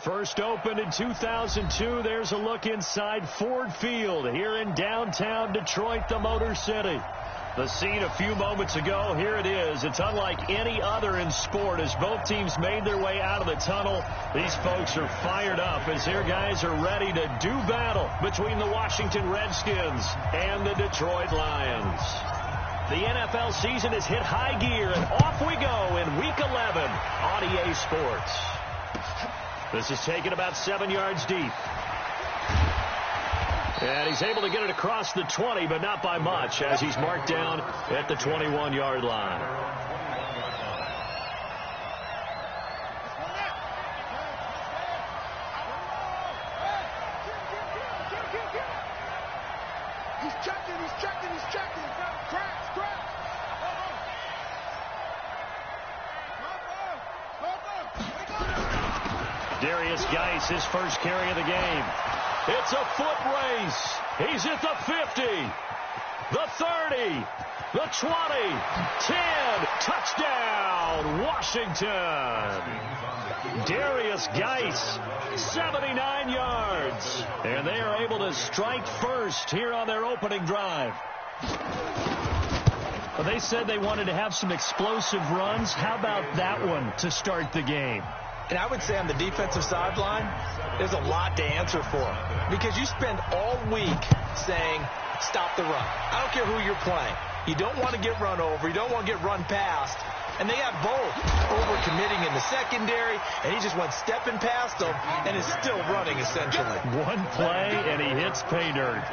First opened in 2002. There's a look inside Ford Field here in downtown Detroit, the Motor City. The scene a few moments ago, here it is. It's unlike any other in sport as both teams made their way out of the tunnel. These folks are fired up as their guys are ready to do battle between the Washington Redskins and the Detroit Lions. The NFL season has hit high gear, and off we go in Week 11 on EA Sports. This is taken about 7 yards deep. And he's able to get it across the 20, but not by much, as he's marked down at the 21-yard line. He's checking. Crack. Darius Geis, his first carry of the game. It's a foot race. He's at the 50, the 30, the 20, 10. Touchdown, Washington. Darius Geis, 79 yards. And they are able to strike first here on their opening drive. Well, they said they wanted to have some explosive runs. How about that one to start the game? And I would say on the defensive sideline, there's a lot to answer for. Because you spend all week saying, stop the run. I don't care who you're playing. You don't want to get run over. You don't want to get run past. And they have both. Over-committing in the secondary, and he just went stepping past them and is still running, essentially. One play, and he hits pay dirt.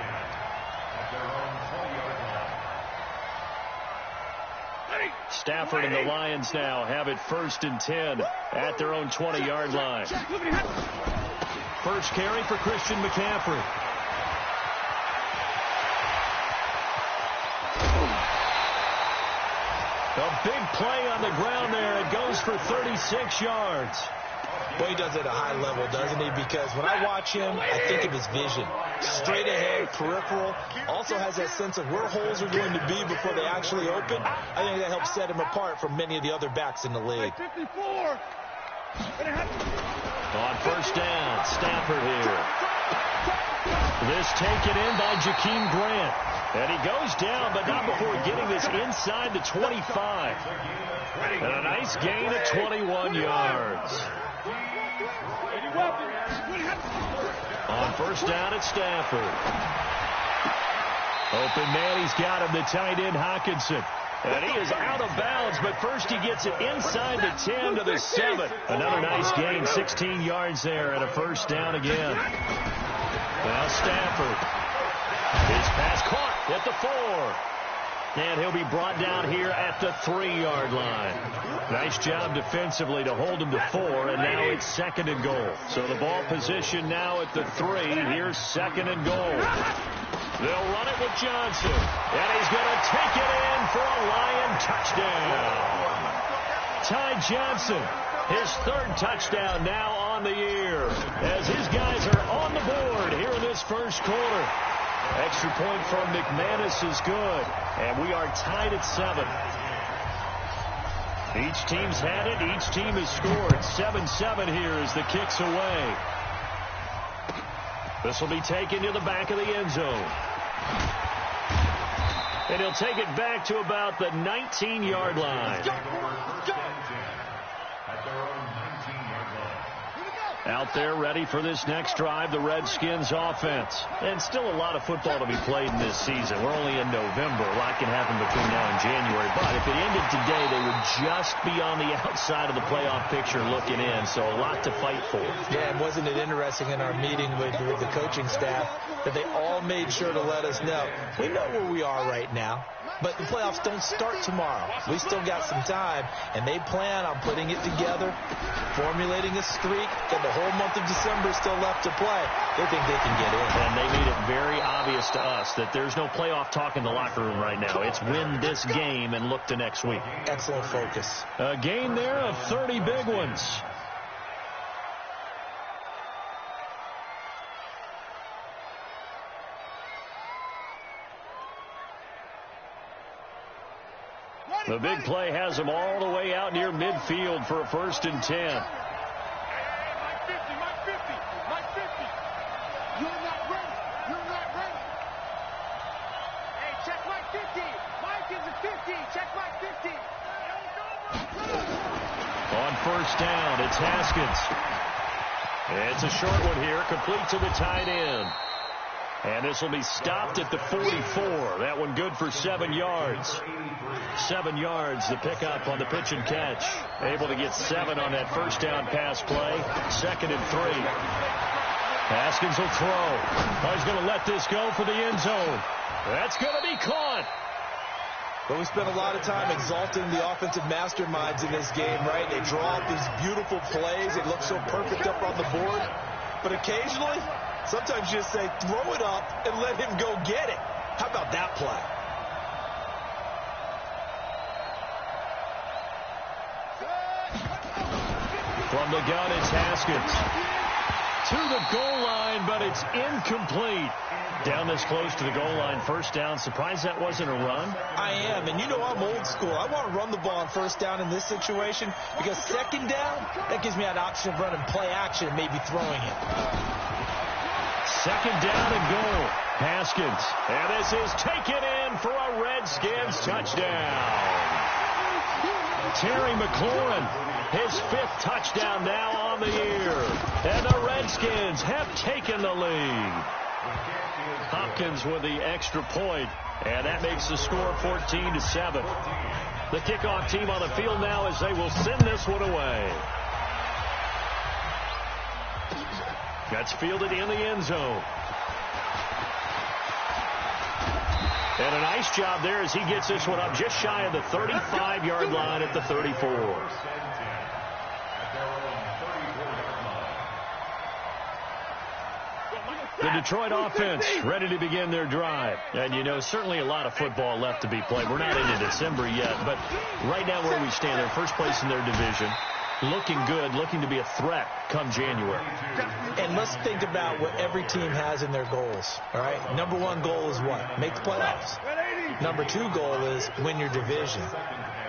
Stafford and the Lions now have it 1st and 10 at their own 20-yard line. First carry for Christian McCaffrey. A big play on the ground there. It goes for 36 yards. Boy, he does it at a high level, doesn't he? Because when I watch him, I think of his vision. Straight ahead, peripheral. Also has that sense of where holes are going to be before they actually open. I think that helps set him apart from many of the other backs in the league. On first down, Stafford here. This taken in by Jakeem Grant. And he goes down, but not before getting this inside the 25. And a nice gain of 21 yards. On first down at Stafford. Open man, he's got him, the tight end Hockenson. And he is out of bounds, but first he gets it inside the 10 to the 7. Another nice gain, 16 yards there, and a first down again. Now Stafford. His pass caught at the 4. And he'll be brought down here at the 3-yard line. Nice job defensively to hold him to 4, and now it's 2nd and goal. So the ball position now at the 3. Here's 2nd and goal. They'll run it with Johnson. And he's going to take it in for a Lion touchdown. Ty Johnson, his 3rd touchdown now on the year, as his guys are on the board here in this first quarter. Extra point from McManus is good, and we are tied at 7. Each team's had it. Each team has scored. 7-7 here as the kick's away. This will be taken to the back of the end zone. And he'll take it back to about the 19-yard line. Out there ready for this next drive, the Redskins offense. And still a lot of football to be played in this season. We're only in November. A lot can happen between now and January. But if it ended today, they would just be on the outside of the playoff picture looking in. So a lot to fight for. Yeah, and wasn't it interesting in our meeting with the coaching staff that they all made sure to let us know, we know where we are right now, but the playoffs don't start tomorrow. We still got some time, and they plan on putting it together, formulating a streak, got the whole month of December still left to play. They think they can get in. And they made it very obvious to us that there's no playoff talk in the locker room right now. It's win this game and look to next week. Excellent focus. A gain there of 30 big ones. The big play has them all the way out near midfield for a 1st and 10. On first down, it's Haskins. It's a short one here, complete to the tight end. And this will be stopped at the 44. That one good for 7 yards. 7 yards, the pickup on the pitch and catch. Able to get 7 on that first down pass play. 2nd and 3. Haskins will throw. Oh, he's going to let this go for the end zone. That's going to be caught. But we spent a lot of time exalting the offensive masterminds in this game, right? They draw up these beautiful plays. They look so perfect up on the board. But occasionally, sometimes you just say, throw it up and let him go get it. How about that play? From the gun, it's Haskins. To the goal line, but it's incomplete. Down this close to the goal line, first down. Surprised that wasn't a run? I am, and you know I'm old school. I want to run the ball on first down in this situation because second down, that gives me an option of running play action and maybe throwing it. Second down and goal. Haskins. And this is taken in for a Redskins touchdown. Terry McLaurin, his 5th touchdown now on the year. And the Redskins have taken the lead. Hopkins with the extra point, and that makes the score 14-7. The kickoff team on the field now as they will send this one away. That's fielded in the end zone. And a nice job there as he gets this one up just shy of the 35-yard line at the 34. The Detroit offense ready to begin their drive. And, you know, certainly a lot of football left to be played. We're not into December yet, but right now where we stand, they're first place in their division. Looking good, looking to be a threat come January. And let's think about what every team has in their goals, all right? Number 1 goal is what? Make the playoffs. Number 2 goal is win your division.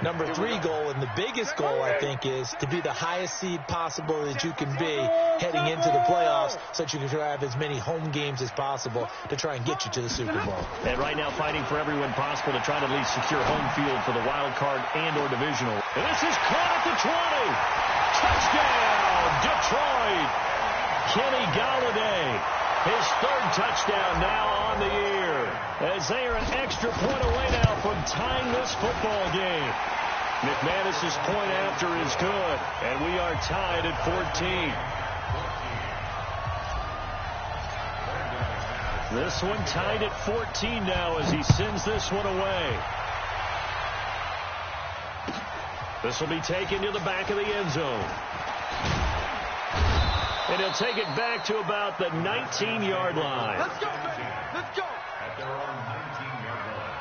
Number 3 goal, and the biggest goal, I think, is to be the highest seed possible that you can be heading into the playoffs so that you can have as many home games as possible to try and get you to the Super Bowl. And right now fighting for every win possible to try to at least secure home field for the wild card and or divisional. And this is caught at the 20. Touchdown, Detroit. Kenny Golladay, his 3rd touchdown now on the year. As they are an extra point away now from tying this football game. McManus's point after is good, and we are tied at 14. This one tied at 14 now as he sends this one away. This will be taken to the back of the end zone. And he'll take it back to about the 19-yard line. Let's go, baby. Let's go. At their own 19-yard line.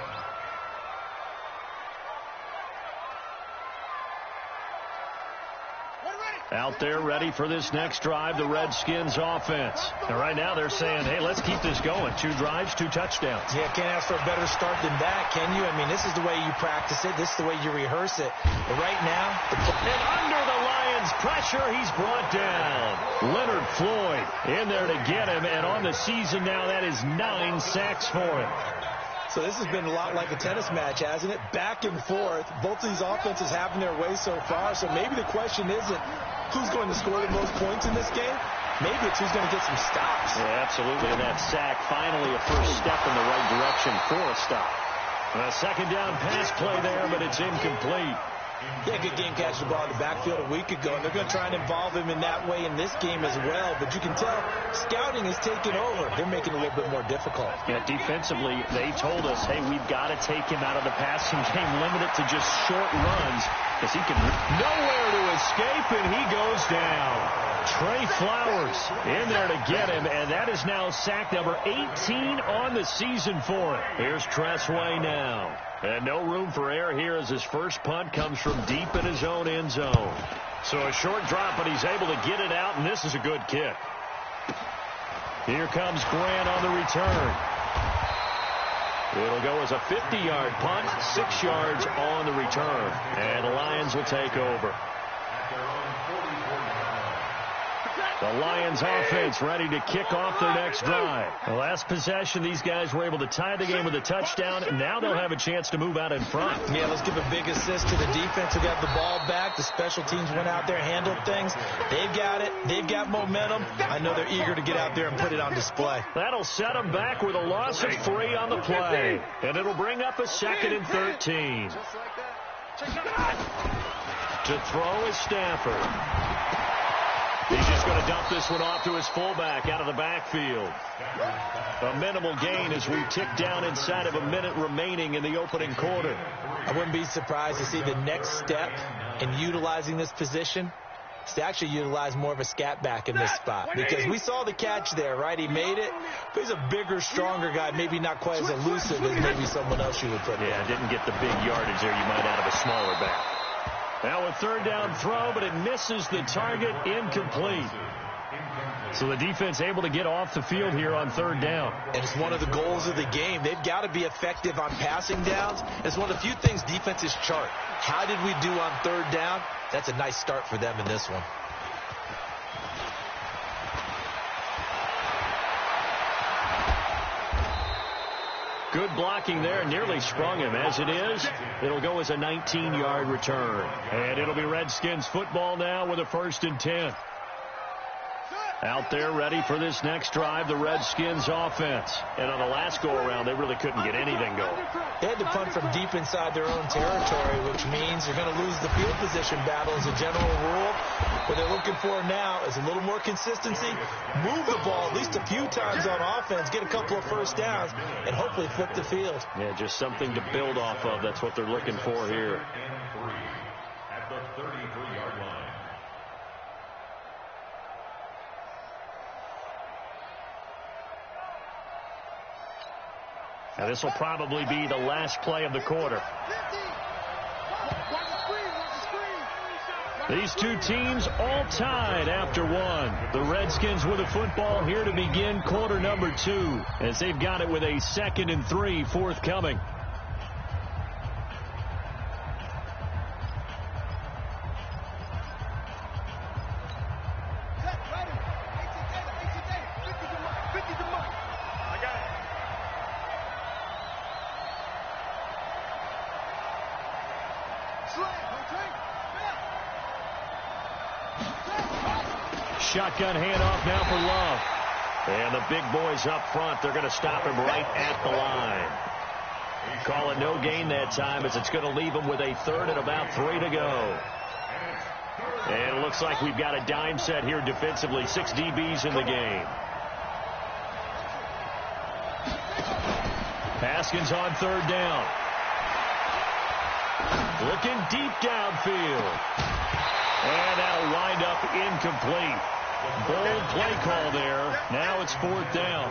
Out there ready for this next drive, the Redskins offense. And right now they're saying, hey, let's keep this going. 2 drives, 2 touchdowns. Yeah, can't ask for a better start than that, can you? I mean, this is the way you practice it. This is the way you rehearse it. But right now, and under the Lions' pressure, he's brought down. Leonard Floyd in there to get him. And on the season now, that is 9 sacks for him. So this has been a lot like a tennis match, hasn't it? Back and forth. Both of these offenses having their way so far. So maybe the question isn't who's going to score the most points in this game. Maybe it's who's going to get some stops. Yeah, absolutely. And that sack, finally a first step in the right direction for a stop. A second down pass play there, but it's incomplete. Yeah, good game catching the ball in the backfield a week ago. And they're going to try and involve him in that way in this game as well. But you can tell scouting is taking over. They're making it a little bit more difficult. Yeah, defensively, they told us, hey, we've got to take him out of the passing game, limit it to just short runs, because he can nowhere to escape, and he goes down. Trey Flowers in there to get him, and that is now sack number 18 on the season for him. Here's Tressway now. And no room for error here as his first punt comes from deep in his own end zone. So a short drop, but he's able to get it out, and this is a good kick. Here comes Grant on the return. It'll go as a 50-yard punt, 6 yards on the return. And the Lions will take over. The Lions offense ready to kick off their next drive. The last possession, these guys were able to tie the game with a touchdown, and now they'll have a chance to move out in front. Yeah, let's give a big assist to the defense who got the ball back. The special teams went out there, handled things. They've got it. They've got momentum. I know they're eager to get out there and put it on display. That'll set them back with a loss of 3 on the play, and it'll bring up a 2nd and 13. To throw is Stafford. He's just going to dump this one off to his fullback out of the backfield. A minimal gain as we tick down inside of a minute remaining in the opening quarter. I wouldn't be surprised to see the next step in utilizing this position is to actually utilize more of a scat back in this spot. Because we saw the catch there, right? He made it. But he's a bigger, stronger guy, maybe not quite as elusive as maybe someone else you would put there. Yeah, didn't get the big yardage there you might out of a smaller back. Now a 3rd down throw, but it misses the target, incomplete. So the defense able to get off the field here on 3rd down. And it's one of the goals of the game. They've got to be effective on passing downs. It's one of the few things defenses chart. How did we do on 3rd down? That's a nice start for them in this one. Good blocking there, nearly sprung him. As it is, it'll go as a 19-yard return. And it'll be Redskins football now with a 1st and 10. Out there ready for this next drive, the Redskins offense. And on the last go-around, they really couldn't get anything going. They had to punt from deep inside their own territory, which means you're going to lose the field position battle as a general rule. What they're looking for now is a little more consistency, move the ball at least a few times on offense, get a couple of 1st downs, and hopefully flip the field. Yeah, just something to build off of. That's what they're looking for here. At the 33-yard line. Now this will probably be the last play of the quarter. These two teams all tied after 1. The Redskins with the football here to begin quarter number 2, as they've got it with a 2nd and 3 forthcoming. Shotgun handoff now for Love. And the big boys up front, they're going to stop him right at the line. Call it no gain that time, as it's going to leave him with a 3rd and about 3 to go. And it looks like we've got a dime set here defensively. 6 DBs in the game. Haskins on 3rd down. Looking deep downfield. And that'll wind up incomplete. Bold play call there. Now it's 4th down.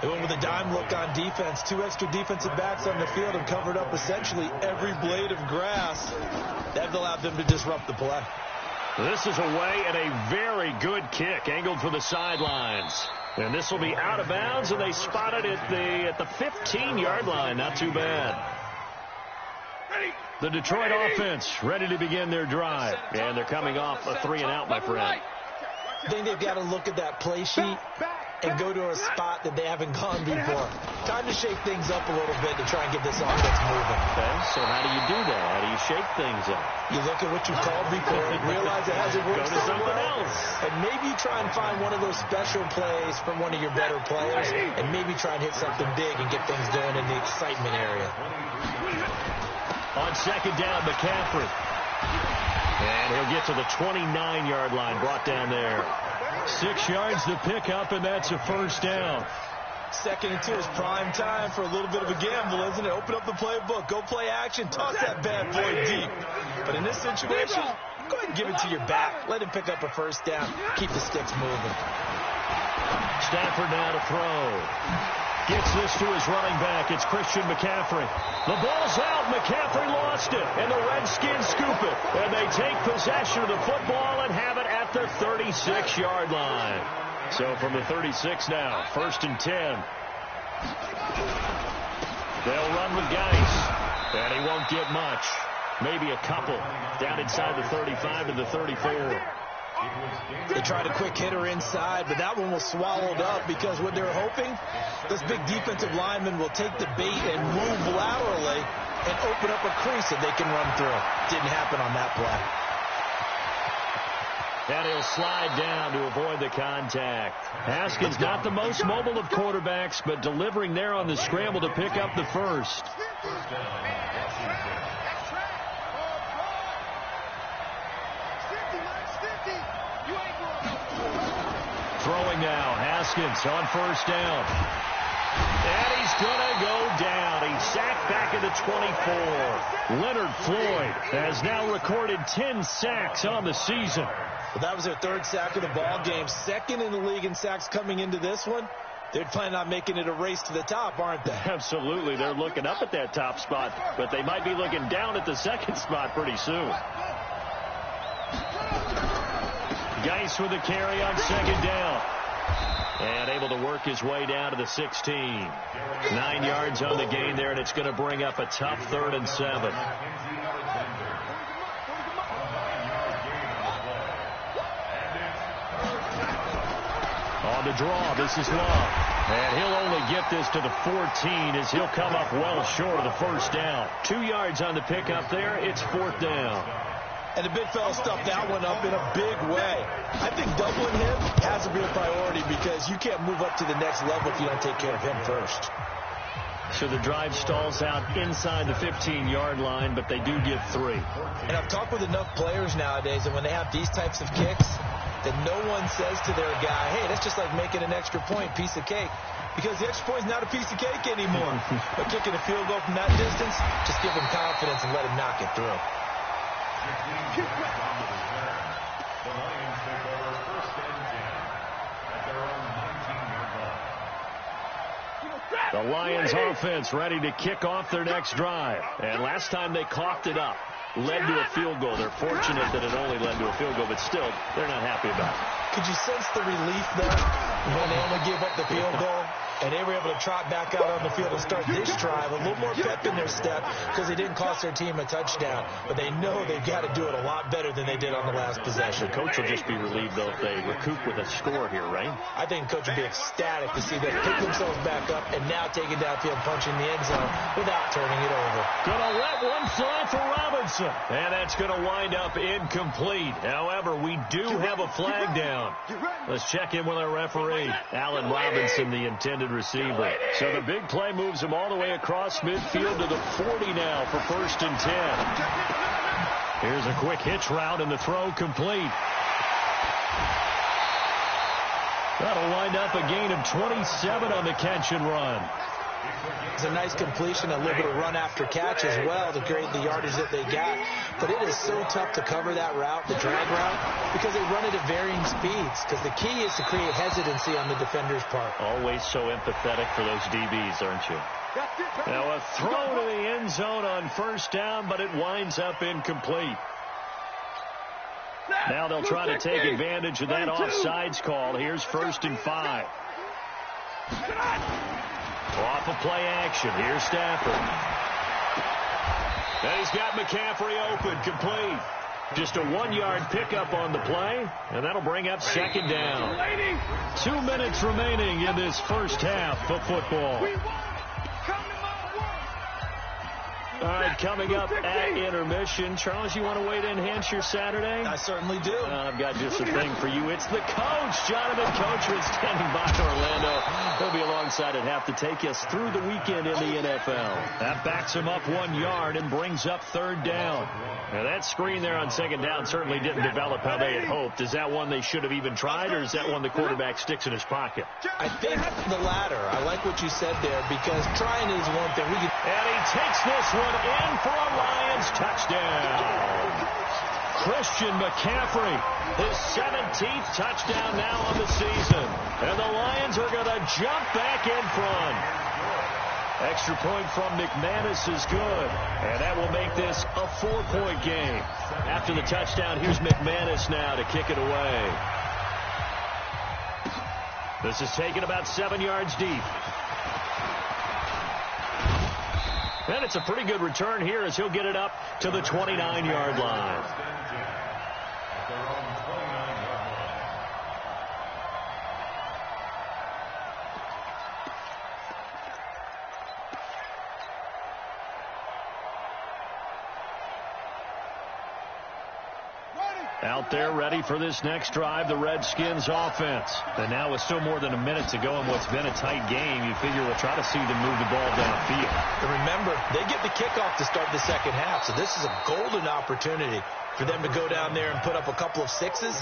They went with a dime look on defense. 2 extra defensive backs on the field and covered up essentially every blade of grass. That allowed them to disrupt the play. This is away and a very good kick angled for the sidelines. And this will be out of bounds, and they spot it at the 15-yard line. Not too bad. The Detroit offense ready to begin their drive. And they're coming off a 3-and-out, my friend. I think they've got to look at that play sheet and go to a spot that they haven't gone before. Time to shake things up a little bit to try and get this offense moving. Okay, so how do you do that? How do you shake things up? You look at what you've called before and realize it hasn't worked Go to so something well. else. And maybe you try and find one of those special plays from one of your better players and maybe try and hit something big and get things going in the excitement area. On 2nd down, McCaffrey. And he'll get to the 29-yard line, brought down there. 6 yards to pick up, and that's a 1st down. 2nd and 2 is prime time for a little bit of a gamble, isn't it? Open up the playbook, go play action, toss that bad boy deep. But in this situation, go ahead and give it to your back. Let him pick up a 1st down. Keep the sticks moving. Stafford now to throw. Gets this to his running back. It's Christian McCaffrey. The ball's out. McCaffrey lost it. And the Redskins scoop it. And they take possession of the football and have it at the 36-yard line. So from the 36 now, 1st and 10. They'll run with Geis. And he won't get much. Maybe a couple. Down inside the 35 to the 34. They tried a quick hitter inside, but that one was swallowed up because what they're hoping, this big defensive lineman will take the bait and move laterally and open up a crease that they can run through. Didn't happen on that play. And he'll slide down to avoid the contact. Haskins not the most mobile of quarterbacks, but delivering there on the scramble to pick up the first. Throwing now, Haskins on first down. And he's going to go down. He's sacked back at the 24. Leonard Floyd has now recorded 10 sacks on the season. Well, that was their third sack of the ball game. Second in the league in sacks coming into this one. They're planning on making it a race to the top, aren't they? Absolutely. They're looking up at that top spot, but they might be looking down at the second spot pretty soon. Geis with a carry on second down. And able to work his way down to the 16. 9 yards on the gain there, and it's going to bring up a tough 3rd and 7. On the draw, this is Love. And he'll only get this to the 14 as he'll come up well short of the first down. 2 yards on the pickup there. It's 4th down. And the big fella stuffed that one up in a big way. I think doubling him has to be a priority because you can't move up to the next level if you don't take care of him first. So the drive stalls out inside the 15-yard line, but they do get 3. And I've talked with enough players nowadays, and when they have these types of kicks, that no one says to their guy, hey, that's just like making an extra point, piece of cake. Because the extra point is not a piece of cake anymore. But kicking a field goal from that distance, just give him confidence and let him knock it through. The Lions take over 1st and 10 at their own 19-yard line. The Lions offense ready to kick off their next drive. And last time they coughed it up, led to a field goal. They're fortunate that it only led to a field goal, but still, they're not happy about it. Could you sense the relief there when they only gave up the field goal? And they were able to trot back out on the field and start this drive. A little more pep in their step because they didn't cost their team a touchdown. But they know they've got to do it a lot better than they did on the last possession. The coach will just be relieved, though, if they recoup with a score here, right? I think the coach will be ecstatic to see them pick themselves back up and now take it downfield, punching the end zone without turning it over. Gonna let one fly for Robinson. And that's going to wind up incomplete. However, we do have a flag down. Let's check in with our referee, Allen Robinson, the intended receiver. So the big play moves him all the way across midfield to the 40 now for 1st and 10. Here's a quick hitch route and the throw complete. That'll wind up a gain of 27 on the catch and run. It's a nice completion, a little bit of run after catch as well to create the yardage that they got. But it is so tough to cover that route, the drag route, because they run it at varying speeds. Because the key is to create hesitancy on the defender's part. Always so empathetic for those DBs, aren't you? Now a throw to the end zone on 1st down, but it winds up incomplete. Now they'll try to take advantage of that offsides call. Here's 1st and 5. Off of play action. Here's Stafford. And he's got McCaffrey open, complete. Just a 1-yard pickup on the play, and that'll bring up 2nd down. 2 minutes remaining in this first half of football. All right, coming up at intermission. Charles, you want to wait to enhance your Saturday? I certainly do. I've got just a thing for you. It's the coach, Jonathan Coachman, standing by Orlando. He'll be alongside at half to take us through the weekend in the NFL. That backs him up 1 yard and brings up 3rd down. Now, that screen there on 2nd down certainly didn't develop how they had hoped. Is that one they should have even tried, or is that one the quarterback sticks in his pocket? I think the latter. I like what you said there, because trying is one thing. And he takes this one in for a Lions touchdown. Christian McCaffrey, his 17th touchdown now on the season. And the Lions are going to jump back in front. Extra point from McManus is good. And that will make this a 4-point game. After the touchdown, here's McManus now to kick it away. This is taken about 7 yards deep. And it's a pretty good return here as he'll get it up to the 29-yard line. Out there ready for this next drive, the Redskins offense. And now with still more than a minute to go in what's been a tight game, you figure we'll try to see them move the ball downfield. And remember, they get the kickoff to start the second half, so this is a golden opportunity for them to go down there and put up a couple of sixes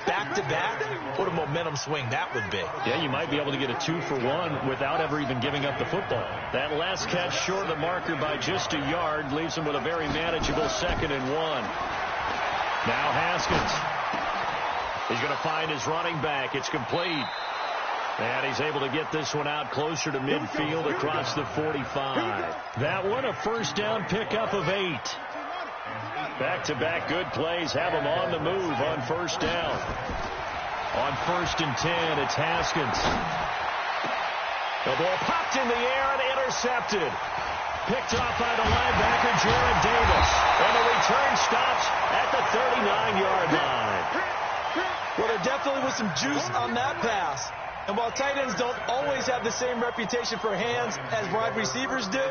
back-to-back. What a momentum swing that would be. Yeah, you might be able to get a 2-for-1 without ever even giving up the football. That last catch short of the marker by just a yard leaves them with a very manageable 2nd and 1. Now Haskins. He's going to find his running back. It's complete. And he's able to get this one out closer to midfield across the 45. That one a first down pickup of 8. Back-to-back good plays have him on the move on first down. On 1st and 10, it's Haskins. The ball popped in the air and intercepted. Picked off by the linebacker, Jared Davis. And the return stops at the 39-yard line. Well, there definitely was some juice on that pass. And while tight ends don't always have the same reputation for hands as wide receivers do,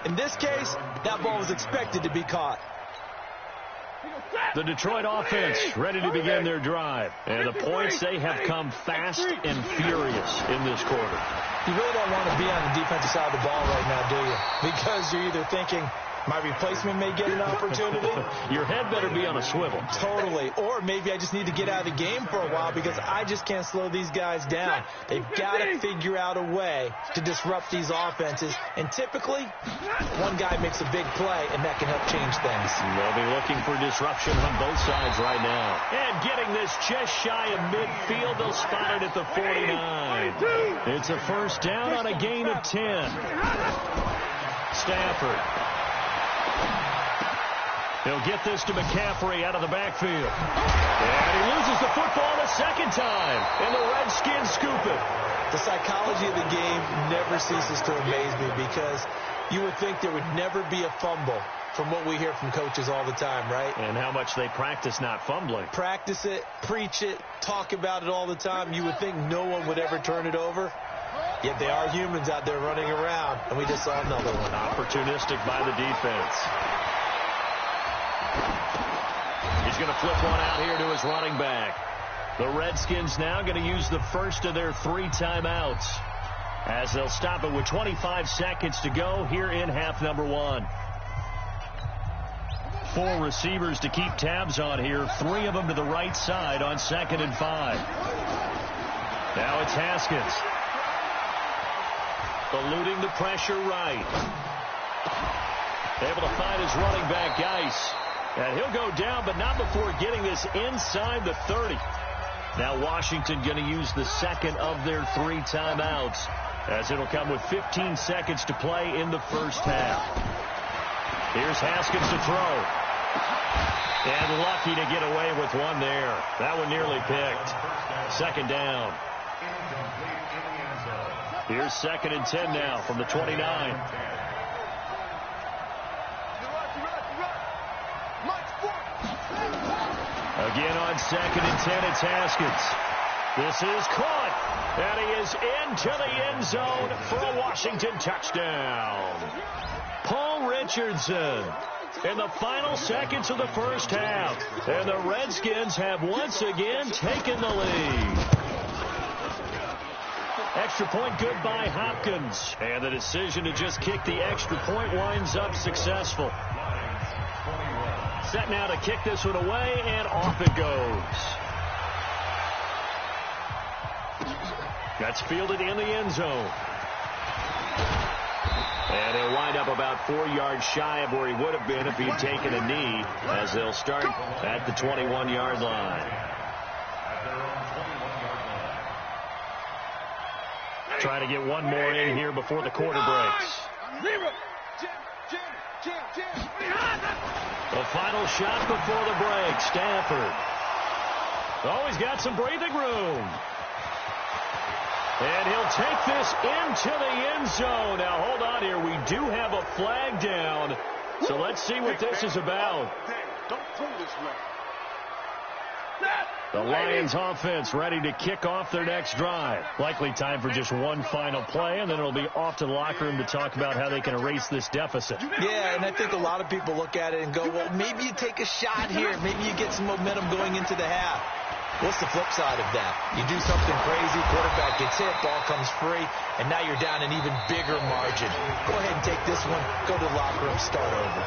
in this case, that ball was expected to be caught. The Detroit offense ready to begin their drive. And the points, they have come fast and furious in this quarter. You really don't want to be on the defensive side of the ball right now, do you? Because you're either thinking, my replacement may get an opportunity. Your head better be on a swivel. Totally. Or maybe I just need to get out of the game for a while because I just can't slow these guys down. They've got to figure out a way to disrupt these offenses. And typically, one guy makes a big play, and that can help change things. They'll be looking for disruption on both sides right now. And getting this just shy of midfield, they'll spot it at the 49. It's a first down on a gain of 10. Stafford. He'll get this to McCaffrey out of the backfield. And he loses the football a second time. And the Redskins scoop it. The psychology of the game never ceases to amaze me because you would think there would never be a fumble from what we hear from coaches all the time, right? And how much they practice not fumbling. Practice it, preach it, talk about it all the time. You would think no one would ever turn it over. Yet they are humans out there running around, and we just saw another one. Opportunistic by the defense. He's going to flip one out here to his running back. The Redskins now going to use the first of their 3 timeouts as they'll stop it with 25 seconds to go here in half number 1. 4 receivers to keep tabs on here, 3 of them to the right side on 2nd and 5. Now it's Haskins. Eluding the pressure right. Able to find his running back, Geis. And he'll go down, but not before getting this inside the 30. Now Washington going to use the second of their 3 timeouts as it'll come with 15 seconds to play in the first half. Here's Haskins to throw. And lucky to get away with one there. That one nearly picked. 2nd down. Here's 2nd and 10 now from the 29. Again on 2nd and 10, it's Haskins. This is caught, and he is into the end zone for a Washington touchdown. Paul Richardson in the final seconds of the first half, and the Redskins have once again taken the lead. Extra point good by Hopkins, and the decision to just kick the extra point winds up successful. Set now to kick this one away, and off it goes. That's fielded in the end zone. And he'll wind up about 4 yards shy of where he would have been if he'd taken a knee, as they'll start at the 21-yard line. Try to get one more in here before the quarter breaks. The final shot before the break, Stafford. Oh, he's got some breathing room. And he'll take this into the end zone. Now, hold on here. We do have a flag down. So let's see what this is about. Don't pull this way. The Lions offense ready to kick off their next drive. Likely time for just one final play, and then it'll be off to the locker room to talk about how they can erase this deficit. Yeah, and I think a lot of people look at it and go, well, maybe you take a shot here. Maybe you get some momentum going into the half. What's the flip side of that? You do something crazy, quarterback gets hit, ball comes free, and now you're down an even bigger margin. Go ahead and take this one, go to the locker room, start over.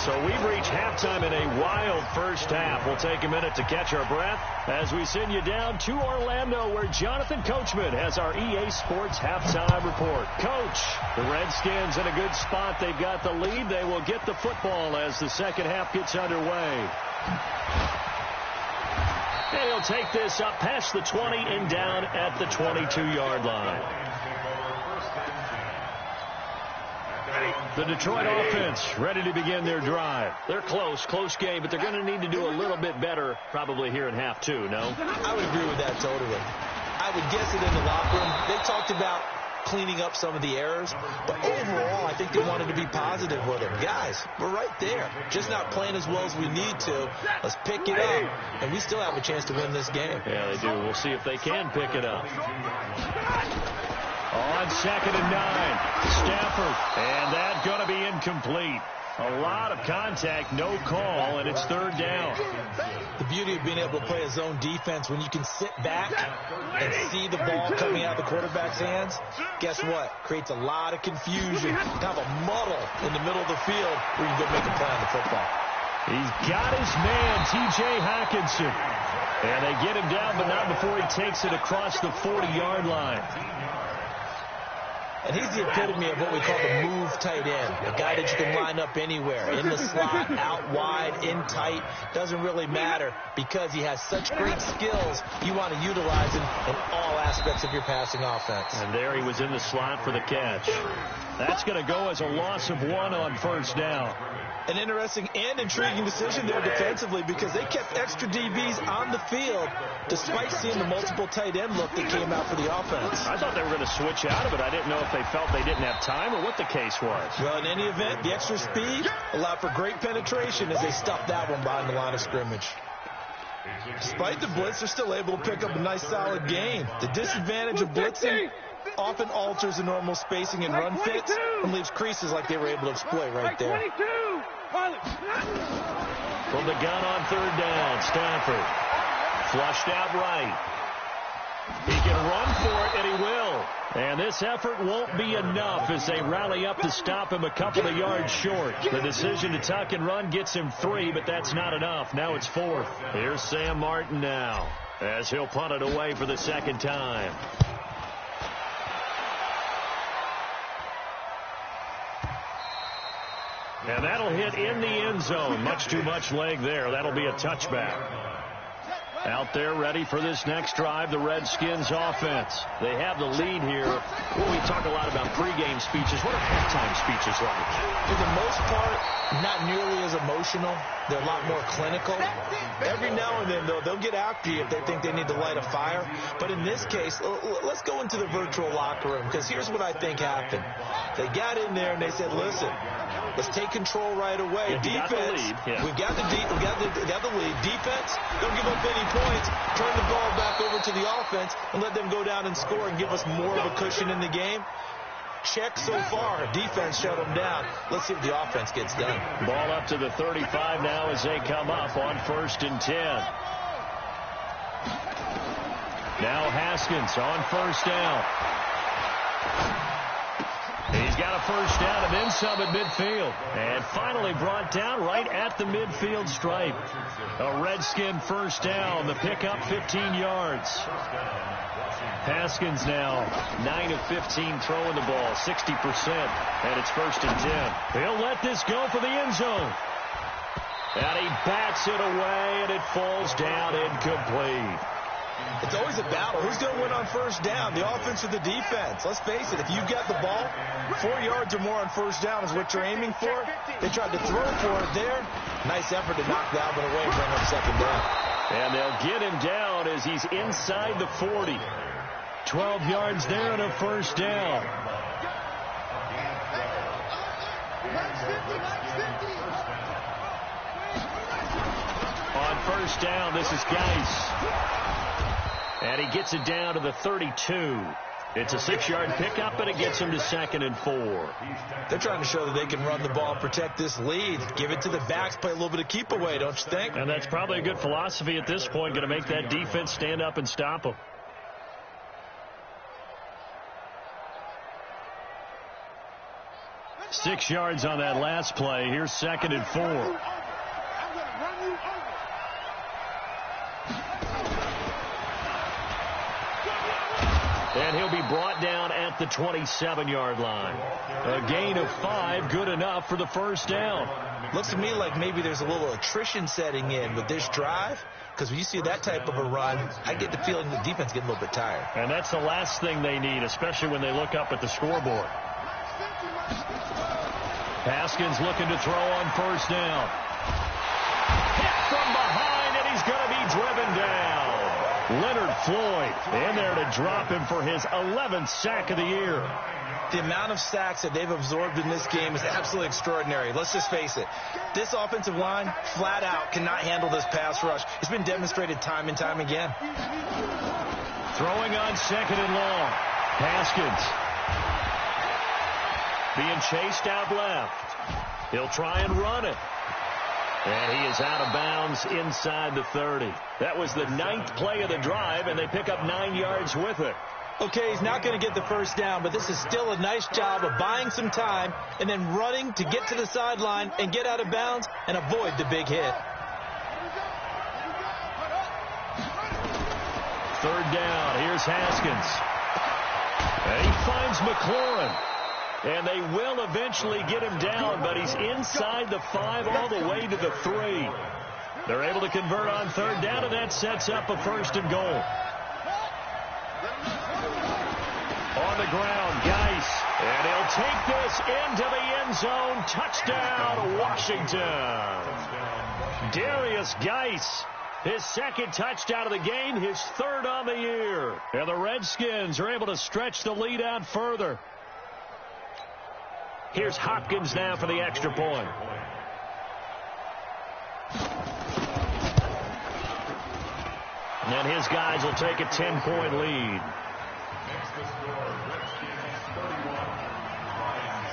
So we've reached halftime in a wild first half. We'll take a minute to catch our breath as we send you down to Orlando, where Jonathan Coachman has our EA Sports halftime report. Coach, the Redskins in a good spot. They've got the lead. They will get the football as the second half gets underway. And he'll take this up past the 20 and down at the 22-yard line. The Detroit offense ready to begin their drive. They're close game, but they're going to need to do a little bit better probably here in half two, no? I would agree with that totally. I would guess it in the locker room. They talked about cleaning up some of the errors, but overall I think they wanted to be positive with it. Guys, we're right there, just not playing as well as we need to. Let's pick it up, and we still have a chance to win this game. Yeah, they do. We'll see if they can pick it up. On 2nd and 9, Stafford, and that's going to be incomplete. A lot of contact, no call, and it's 3rd down. The beauty of being able to play a zone defense, when you can sit back and see the ball coming out of the quarterback's hands, guess what? Creates a lot of confusion, kind of a muddle in the middle of the field where you can go make a play on the football. He's got his man, T.J. Hockenson. And they get him down, but not before he takes it across the 40-yard line. And he's the epitome of what we call the move tight end, a guy that you can line up anywhere, in the slot, out wide, in tight, doesn't really matter because he has such great skills. You want to utilize him in all aspects of your passing offense. And there he was in the slot for the catch. That's going to go as a loss of 1 on 1st down. An interesting and intriguing decision there defensively because they kept extra DBs on the field despite seeing the multiple tight end look that came out for the offense. I thought they were going to switch out of it. I didn't know if they felt they didn't have time or what the case was. Well, in any event, the extra speed allowed for great penetration as they stuffed that one behind the line of scrimmage. Despite the blitz, they're still able to pick up a nice solid gain. The disadvantage of blitzing often alters the normal spacing and run fits and leaves creases like they were able to exploit right there. From the gun on 3rd down, Stafford flushed out right. He can run for it, and he will. And this effort won't be enough as they rally up to stop him a couple of yards short. The decision to tuck and run gets him 3, but that's not enough. Now it's 4th. Here's Sam Martin now as he'll punt it away for the 2nd time. And that'll hit in the end zone. Much too much leg there. That'll be a touchback. Out there ready for this next drive, the Redskins offense. They have the lead here. Well, we talk a lot about pregame speeches. What are halftime speeches like? For the most part, not nearly as emotional. They're a lot more clinical. Every now and then, though, they'll get after you if they think they need to light a fire. But in this case, let's go into the virtual locker room, because here's what I think happened. They got in there and they said, listen, let's take control right away. Defense, we got the lead. Defense, don't give up any points. Turn the ball back over to the offense and let them go down and score and give us more of a cushion in the game. Check so far. Defense shut them down. Let's see what the offense gets done. Ball up to the 35 now as they come up on 1st and 10. Now Haskins on 1st down. He's got a 1st down and then some at midfield. And finally brought down right at the midfield stripe. A Redskin 1st down. The pickup 15 yards. Haskins now 9 of 15 throwing the ball, 60%. And it's 1st and 10. He'll let this go for the end zone. And he bats it away, and it falls down incomplete. It's always a battle. Who's going to win on 1st down, the offense or the defense? Let's face it, if you've got the ball, 4 yards or more on 1st down is what you're aiming for. They tried to throw for it there. Nice effort to knock that one away and bring up 2nd down. And they'll get him down as he's inside the 40. 12 yards there and a 1st down. On first down. This is Geis. And he gets it down to the 32. It's a 6-yard pickup, and it gets him to 2nd and 4. They're trying to show that they can run the ball, protect this lead. Give it to the backs, play a little bit of keep away, don't you think? And that's probably a good philosophy at this point, going to make that defense stand up and stop them. Six yards on that last play. Here's 2nd and 4. I'm going to run you over. And he'll be brought down at the 27-yard line. A gain of 5, good enough for the first down. Looks to me like maybe there's a little attrition setting in with this drive, because when you see that type of a run, I get the feeling the defense getting a little bit tired. And that's the last thing they need, especially when they look up at the scoreboard. Haskins looking to throw on first down. Hit from behind, and he's going to be driven down. Leonard Floyd in there to drop him for his 11th sack of the year. The amount of sacks that they've absorbed in this game is absolutely extraordinary. Let's just face it. This offensive line, flat out, cannot handle this pass rush. It's been demonstrated time and time again. Throwing on 2nd and long. Haskins being chased out left. He'll try and run it. And he is out of bounds inside the 30. That was the 9th play of the drive, and they pick up 9 yards with it. Okay, he's not going to get the first down, but this is still a nice job of buying some time and then running to get to the sideline and get out of bounds and avoid the big hit. 3rd down. Here's Haskins. And he finds McLaurin. And they will eventually get him down, but he's inside the 5 all the way to the 3. They're able to convert on 3rd down, and that sets up a 1st and goal. On the ground, Geis. And he'll take this into the end zone. Touchdown, Washington. Darius Geis. His 2nd touchdown of the game, his 3rd on the year. And the Redskins are able to stretch the lead out further. Here's Hopkins now for the extra point. And his guys will take a 10-point lead.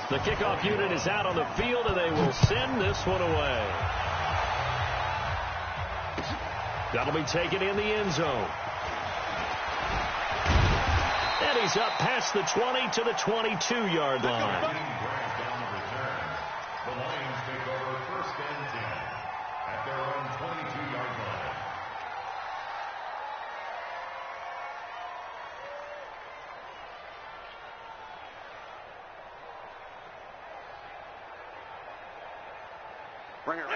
The kickoff unit is out on the field, and they will send this one away. That'll be taken in the end zone. And he's up past the 20 to the 22-yard line. The Lions take over 1st and 10 at their own 22-yard line.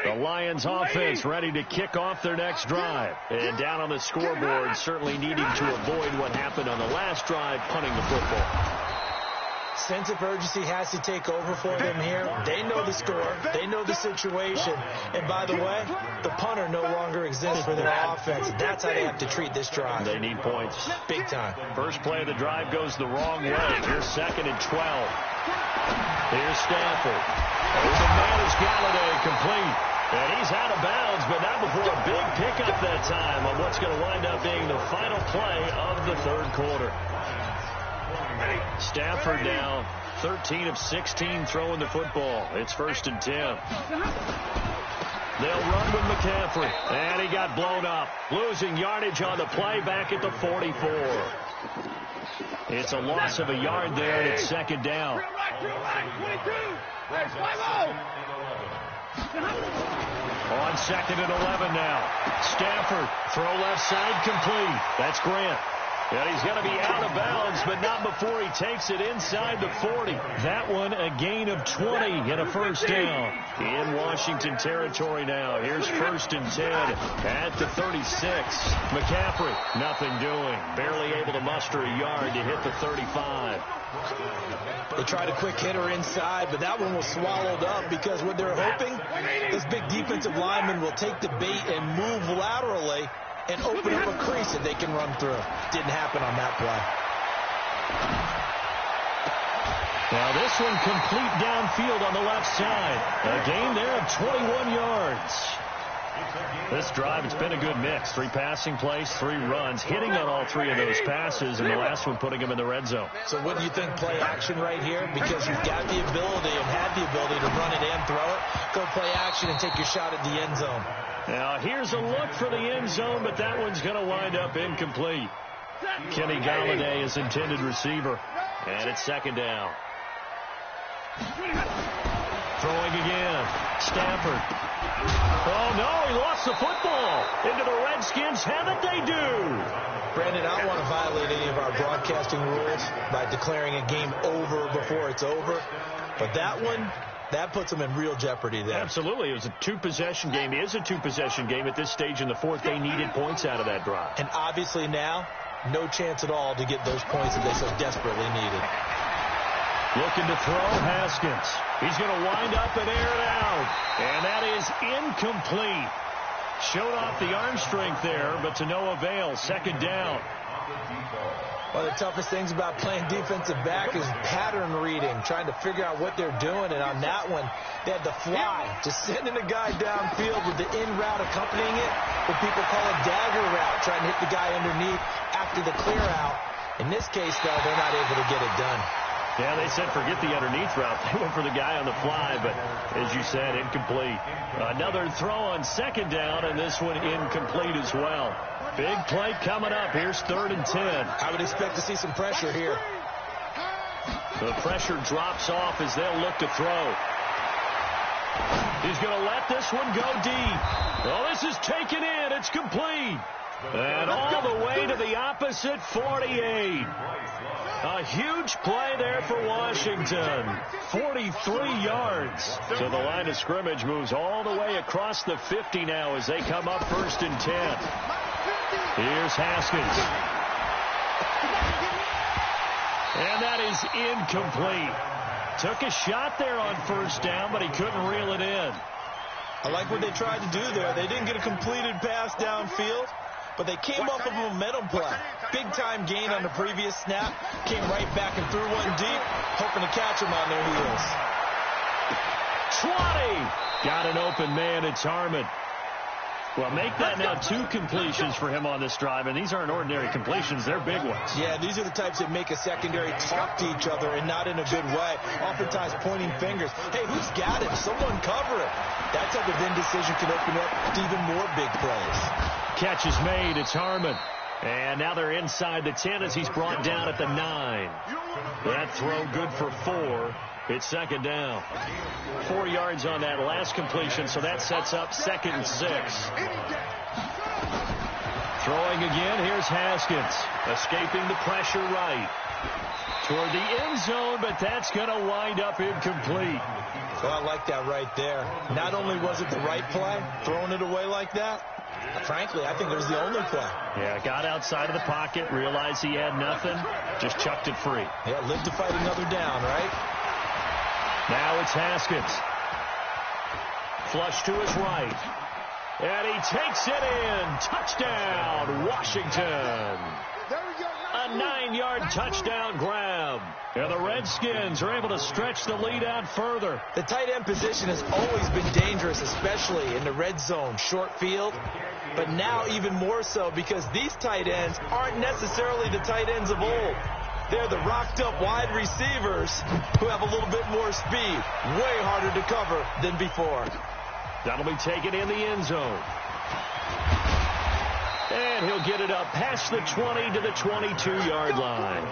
The Lions offense ready to kick off their next drive. And down on the scoreboard, certainly needing to avoid what happened on the last drive, punting the football. Sense of urgency has to take over for them here. They know the score. They know the situation. And by the way, the punter no longer exists for their offense. That's how they have to treat this drive. They need points. Big time. First play of the drive goes the wrong way. Here's 2nd and 12. Here's Stafford. There's a man as Galladay complete. And he's out of bounds, but not before a big pickup that time on what's going to wind up being the final play of the 3rd quarter. Stafford now 13 of 16 throwing the football. It's 1st and 10. They'll run with McCaffrey. And he got blown up. Losing yardage on the play back at the 44. It's a loss of a yard there, and it's 2nd down. On 2nd and 11 now. Stafford, throw left side, complete. That's Grant. And he's going to be out of bounds, but not before he takes it inside the 40. That one a gain of 20 and a first down. In Washington territory now. Here's 1st and 10 at the 36. McCaffrey, nothing doing. Barely able to muster a yard to hit the 35. They tried a quick hitter inside, but that one was swallowed up because what they're hoping, this big defensive lineman will take the bait and move laterally and open up a crease that they can run through. Didn't happen on that play. Now this one complete downfield on the left side. A gain there of 21 yards. This drive, it's been a good mix. 3 passing plays, 3 runs, hitting on all 3 of those passes, and the last one putting him in the red zone. So what do you think, play action right here? Because you've got the ability and had the ability to run it and throw it. Go play action and take your shot at the end zone. Now, here's a look for the end zone, but that one's going to wind up incomplete. Kenny Galladay is intended receiver, and it's second down. Throwing again. Stafford. Oh, no, he lost the football. Into the Redskins have it, they do. Brandon, I don't want to violate any of our broadcasting rules by declaring a game over before it's over. But that one, that puts them in real jeopardy there. Absolutely. It was a 2-possession game. It is a 2-possession game at this stage in the fourth. They needed points out of that drive. And obviously now, no chance at all to get those points that they so desperately needed. Looking to throw, Haskins. He's going to wind up and air it out. And that is incomplete. Showed off the arm strength there, but to no avail. Second down. One of the toughest things about playing defensive back is pattern reading, trying to figure out what they're doing. And on that one, they had to fly, just sending a guy downfield with the in route accompanying it, what people call a dagger route, trying to hit the guy underneath after the clear out. In this case, though, they're not able to get it done. Yeah, they said forget the underneath route. They went for the guy on the fly, but as you said, incomplete. Another throw on second down, and this one incomplete as well. Big play coming up. Here's 3rd and 10. I would expect to see some pressure here. The pressure drops off as they'll look to throw. He's going to let this one go deep. Well, this is taken in. It's complete. And all the way to the opposite 48. A huge play there for Washington. 43 yards. So the line of scrimmage moves all the way across the 50 now as they come up 1st and 10. Here's Haskins. And that is incomplete. Took a shot there on 1st down, but he couldn't reel it in. I like what they tried to do there. They didn't get a completed pass downfield, but they came off of a momentum play. Big-time gain on the previous snap. Came right back and threw one deep, hoping to catch them on their heels. 20! Got an open man. It's Harmon. Well, make that now 2 completions for him on this drive, and these aren't ordinary completions. They're big ones. Yeah, these are the types that make a secondary talk to each other and not in a good way. Oftentimes pointing fingers. Hey, who's got him? Someone cover it. That type of indecision can open up to even more big plays. Catch is made. It's Harmon. And now they're inside the 10 as he's brought down at the 9. That throw good for 4. It's second down. 4 yards on that last completion, so that sets up 2nd and 6. Throwing again, here's Haskins. Escaping the pressure right. Toward the end zone, but that's going to wind up incomplete. Well, I like that right there. Not only was it the right play, throwing it away like that, frankly, I think it was the only play. Yeah, got outside of the pocket, realized he had nothing, just chucked it free. Yeah, live to fight another down, right? Now it's Haskins. Flush to his right. And he takes it in. Touchdown, Washington. A 9-yard touchdown grab. And the Redskins are able to stretch the lead out further. The tight end position has always been dangerous, especially in the red zone, short field. But now even more so because these tight ends aren't necessarily the tight ends of old. They're the rocked-up wide receivers who have a little bit more speed. Way harder to cover than before. That'll be taken in the end zone. And he'll get it up past the 20 to the 22-yard line.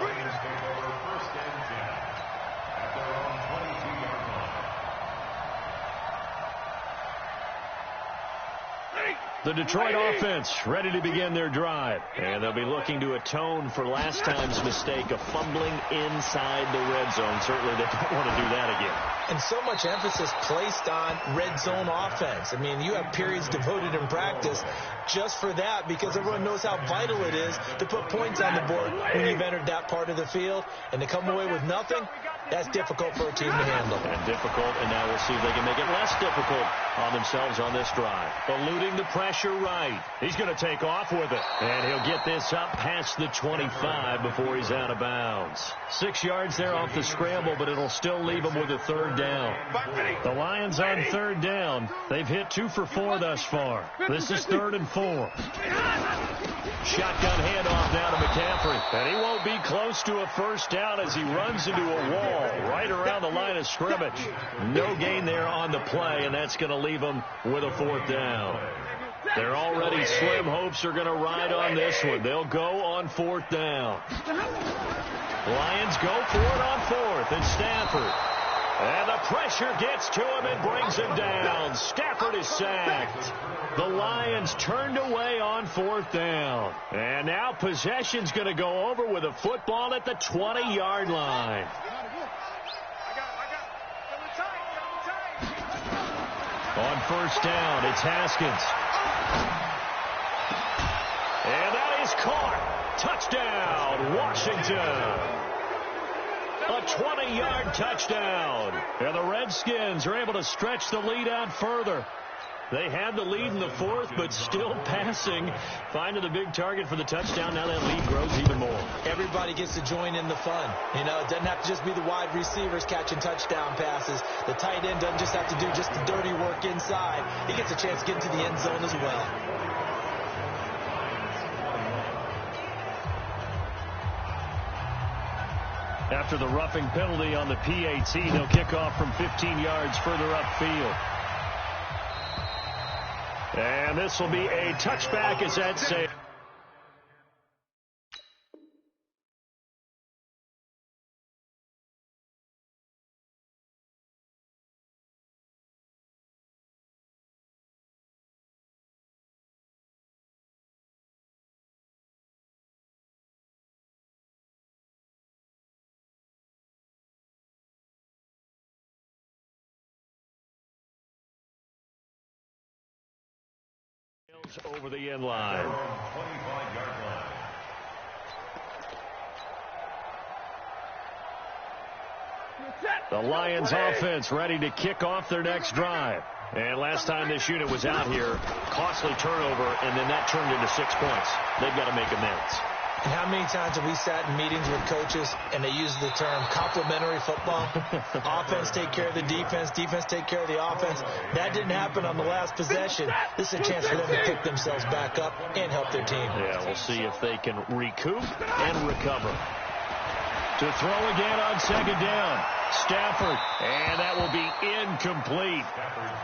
The Detroit offense ready to begin their drive. And they'll be looking to atone for last time's mistake of fumbling inside the red zone. Certainly they don't want to do that again. And so much emphasis placed on red zone offense. I mean, you have periods devoted in practice just for that because everyone knows how vital it is to put points on the board when you've entered that part of the field. And to come away with nothing, that's difficult for a team to handle. And difficult, and now we'll see if they can make it less difficult on themselves on this drive. Eluding the pressure right. He's going to take off with it. And he'll get this up past the 25 before he's out of bounds. 6 yards there off the scramble, but it'll still leave him with a 3rd third down. The Lions on third down. They've hit 2 for 4 thus far. This is 3rd and 4. Shotgun handoff now to McCaffrey. And he won't be close to a first down as he runs into a wall right around the line of scrimmage. No gain there on the play, and that's going to leave him with a 4th down. Their already slim hopes are going to ride on this one. They'll go on 4th down. Lions go for it on 4th. It's Stafford. And the pressure gets to him and brings him down. Stafford is sacked. The Lions turned away on 4th down. And now possession's going to go over with a football at the 20-yard line. On 1st down, it's Haskins. And that is caught. Touchdown, Washington. A 20-yard touchdown. And the Redskins are able to stretch the lead out further. They had the lead in the 4th, but still passing. Finding the big target for the touchdown. Now that lead grows even more. Everybody gets to join in the fun. You know, it doesn't have to just be the wide receivers catching touchdown passes. The tight end doesn't just have to do just the dirty work inside. He gets a chance to get into the end zone as well. After the roughing penalty on the PAT, they'll kick off from 15 yards further upfield. And this will be a touchback as that saves. Over the end line. 25-yard line. The Lions offense ready to kick off their next drive. And last time this unit was out here, costly turnover, and then that turned into 6 points. They've got to make amends. And how many times have we sat in meetings with coaches and they use the term complementary football? Offense take care of the defense, defense take care of the offense. That didn't happen on the last possession. This is a chance for them to pick themselves back up and help their team. Yeah, we'll see if they can recoup and recover. To throw again on 2nd down. Stafford, and that will be incomplete.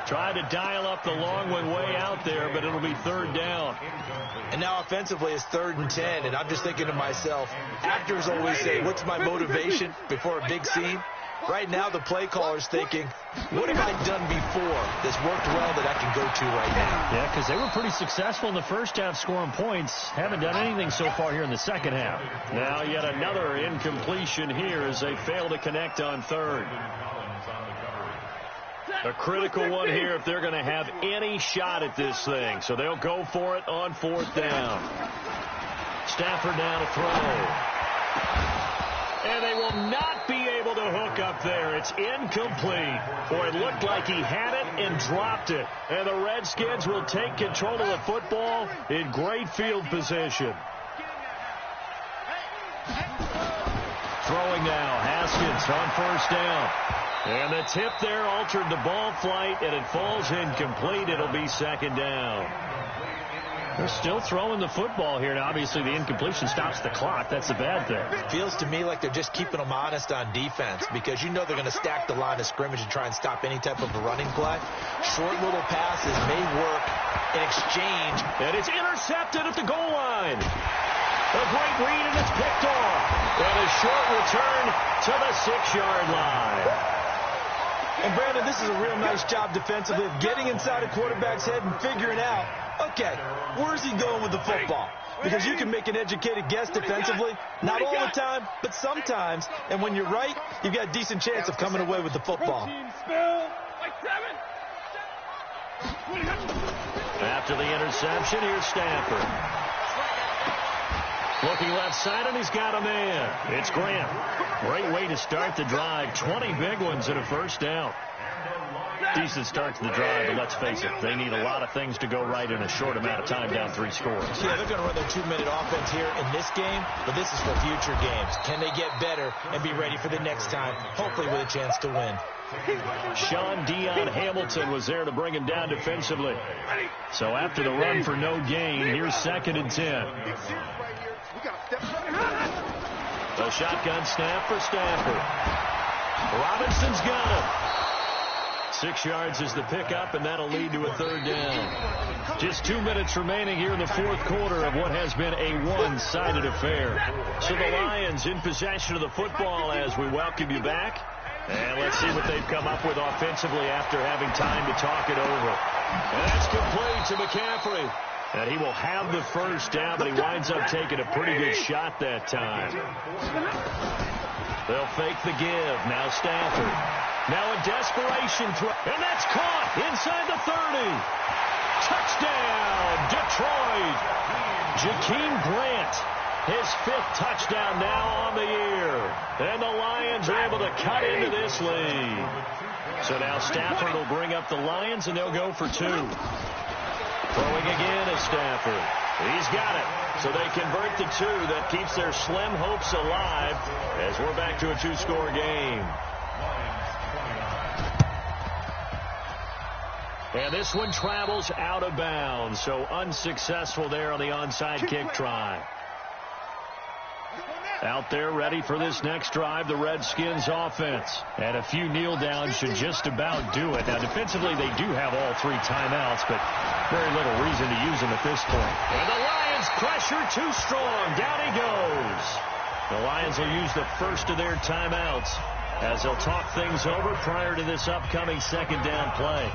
Tried to dial up the long one way out there, but it'll be 3rd down. And now offensively it's 3rd and 10, and I'm just thinking to myself, actors always say, what's my motivation before a big scene? Right now the play caller's thinking, what have I done before that's worked well that I can go to right now? Yeah, because they were pretty successful in the first half scoring points. Haven't done anything so far here in the second half. Now yet another incompletion here as they fail to connect on 3rd. A critical one here if they're going to have any shot at this thing. So they'll go for it on 4th down. Stafford now to throw. And they will not be able to hook up there. It's incomplete. Boy, it looked like he had it and dropped it. And the Redskins will take control of the football in great field position. Throwing now, Haskins on 1st down. And the tip there altered the ball flight, and it falls incomplete. It'll be 2nd down. They're still throwing the football here. Now, obviously, the incompletion stops the clock. That's the bad thing. Feels to me like they're just keeping them honest on defense because you know they're going to stack the line of scrimmage and try and stop any type of a running play. Short little passes may work in exchange. And it's intercepted at the goal line. A great read, and it's picked off. And a short return to the 6-yard line. And, Brandon, this is a real nice job defensively of getting inside a quarterback's head and figuring out, okay, where's he going with the football? Because you can make an educated guess defensively, not all the time, but sometimes. And when you're right, you've got a decent chance of coming away with the football. After the interception, here's Stafford. Looking left side, and he's got a man. It's Grant. Great way to start the drive. 20 big ones and a first down. Decent start to the drive, but let's face it, they need a lot of things to go right in a short amount of time, down 3 scores. Yeah, they're going to run their 2-minute offense here in this game, but this is for future games. Can they get better and be ready for the next time, hopefully with a chance to win? Sean Dion Hamilton was there to bring him down defensively. So after the run for no gain, here's 2nd and 10. A shotgun snap for Stafford. Robinson's got him. 6 yards is the pickup, and that'll lead to a 3rd down. Just 2 minutes remaining here in the 4th quarter of what has been a one-sided affair. So the Lions in possession of the football as we welcome you back. And let's see what they've come up with offensively after having time to talk it over. And that's complete to McCaffrey. And he will have the 1st down, but he winds up taking a pretty good shot that time. They'll fake the give. Now Stafford. Now a desperation throw. And that's caught inside the 30. Touchdown, Detroit. Jakeem Grant. His 5th touchdown now on the year. And the Lions are able to cut into this lead. So now Stafford will bring up the Lions, and they'll go for 2. Throwing again is Stafford. He's got it. So they convert the 2. That keeps their slim hopes alive as we're back to a 2-score game. And this one travels out of bounds. So unsuccessful there on the onside kick try. Out there ready for this next drive, the Redskins offense. And a few kneel downs should just about do it. Now, defensively, they do have all 3 timeouts, but very little reason to use them at this point. And the Lions pressure too strong. Down he goes. The Lions will use the first of their timeouts as they'll talk things over prior to this upcoming 2nd down play.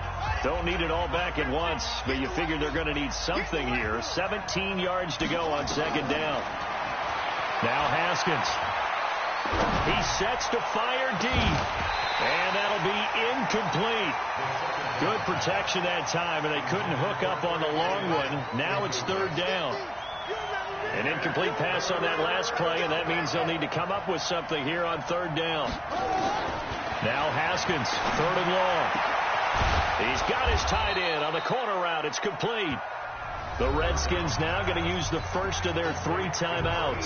Don't need it all back at once, but you figure they're going to need something here. 17 yards to go on 2nd down. Now Haskins. He sets to fire deep. And that'll be incomplete. Good protection that time, and they couldn't hook up on the long one. Now it's 3rd down. An incomplete pass on that last play, and that means they'll need to come up with something here on 3rd down. Now Haskins, 3rd and long. He's got his tight end on the corner route. It's complete. The Redskins now going to use the first of their 3 timeouts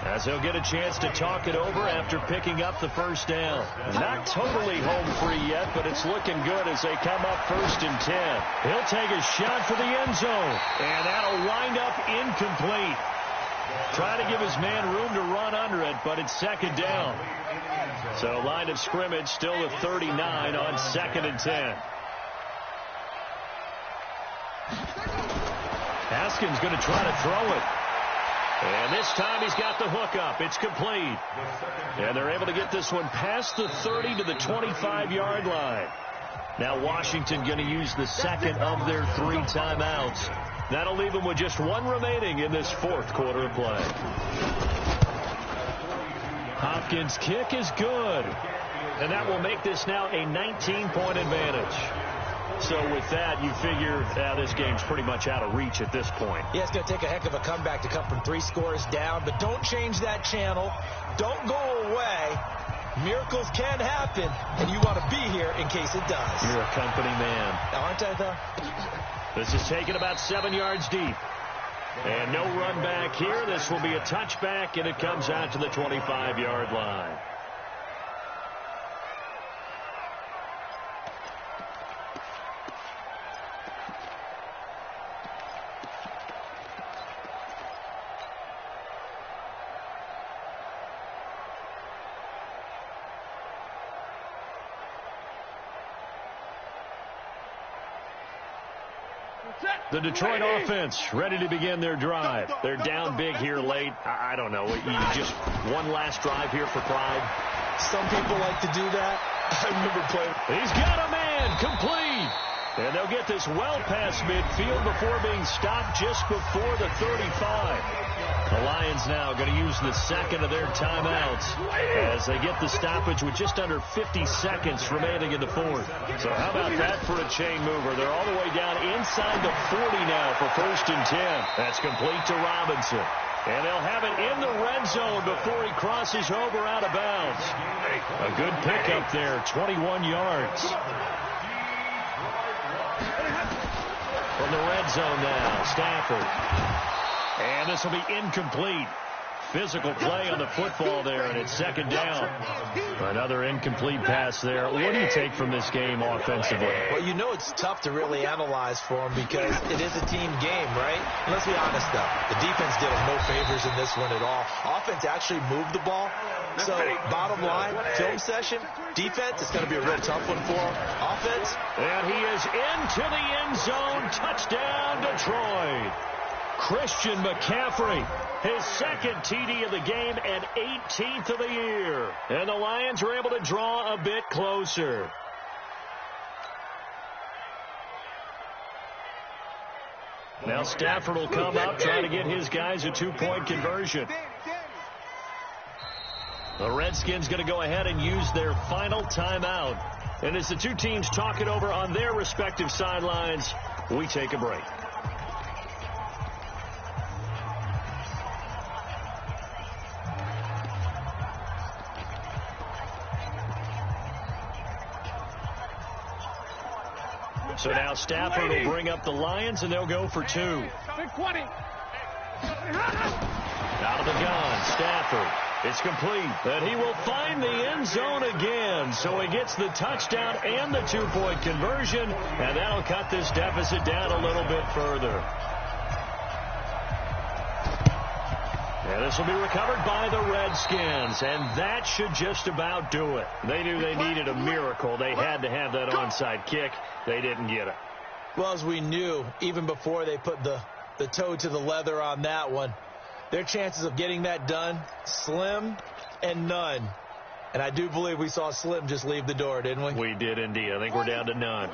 as they'll get a chance to talk it over after picking up the 1st down. Not totally home free yet, but it's looking good as they come up 1st and 10. He'll take a shot for the end zone, and that'll wind up incomplete. Trying to give his man room to run under it, but it's 2nd down. So line of scrimmage still at 39 on 2nd and 10. Haskins going to try to throw it. And this time he's got the hookup. It's complete. And they're able to get this one past the 30 to the 25-yard line. Now Washington going to use the 2nd of their 3 timeouts. That'll leave them with just 1 remaining in this 4th quarter of play. Hopkins' kick is good. And that will make this now a 19-point advantage. So with that, you figure this game's pretty much out of reach at this point. Yeah, it's going to take a heck of a comeback to come from 3 scores down. But don't change that channel. Don't go away. Miracles can happen, and you want to be here in case it does. You're a company man. Aren't I, though? This is taken about 7 yards deep. And no run back here. This will be a touchback, and it comes out to the 25-yard line. The Detroit offense ready to begin their drive. They're down big here late. I don't know. You just one last drive here for pride. Some people like to do that. I remember playing. He's got a man complete. And they'll get this well past midfield before being stopped just before the 35. The Lions now going to use the 2nd of their timeouts as they get the stoppage with just under 50 seconds remaining in the 4th. So how about that for a chain mover? They're all the way down inside the 40 now for 1st and 10. That's complete to Robinson. And they'll have it in the red zone before he crosses over out of bounds. A good pickup there, 21 yards. From the red zone now, Stafford. And this will be incomplete. physical play on the football there, and it's second down. Another incomplete pass there. What do you take from this game offensively? Well, you know it's tough to really analyze for them because it is a team game, right? And let's be honest, though. The defense did them no favors in this one at all. Offense actually moved the ball. So, bottom line, film session, defense, it's going to be a real tough one for them. Offense. And he is into the end zone. Touchdown, Detroit. Christian McCaffrey, his second TD of the game and 18th of the year. And the Lions are able to draw a bit closer. Now Stafford will come up, trying to get his guys a two-point conversion. The Redskins going to go ahead and use their final timeout. And as the two teams talk it over on their respective sidelines, we take a break. So now Stafford will bring up the Lions, and they'll go for two. Out of the gun, Stafford. It's complete. And he will find the end zone again. So he gets the touchdown and the two-point conversion, and that'll cut this deficit down a little bit further. And this will be recovered by the Redskins, and that should just about do it. They knew they needed a miracle. They had to have that onside kick. They didn't get it. Well, as we knew, even before they put the toe to the leather on that one, their chances of getting that done, slim and none. And I do believe we saw Slim just leave the door, didn't we? We did indeed. I think we're down to none.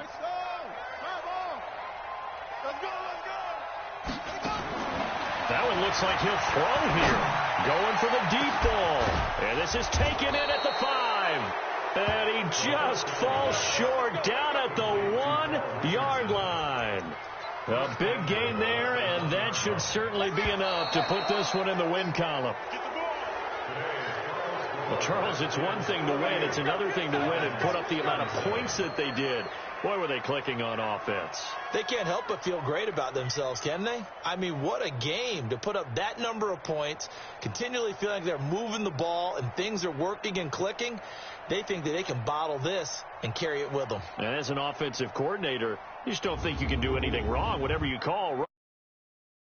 That one looks like he'll throw here. Going for the deep ball. And this is taken in at the 5. And he just falls short down at the 1-yard line. A big gain there, and that should certainly be enough to put this one in the win column. Well, Charles, it's one thing to win. It's another thing to win and put up the amount of points that they did. Boy, were they clicking on offense. They can't help but feel great about themselves, can they? I mean, what a game to put up that number of points, continually feeling like they're moving the ball and things are working and clicking. They think that they can bottle this and carry it with them. And as an offensive coordinator, you just don't think you can do anything wrong. Whatever you call,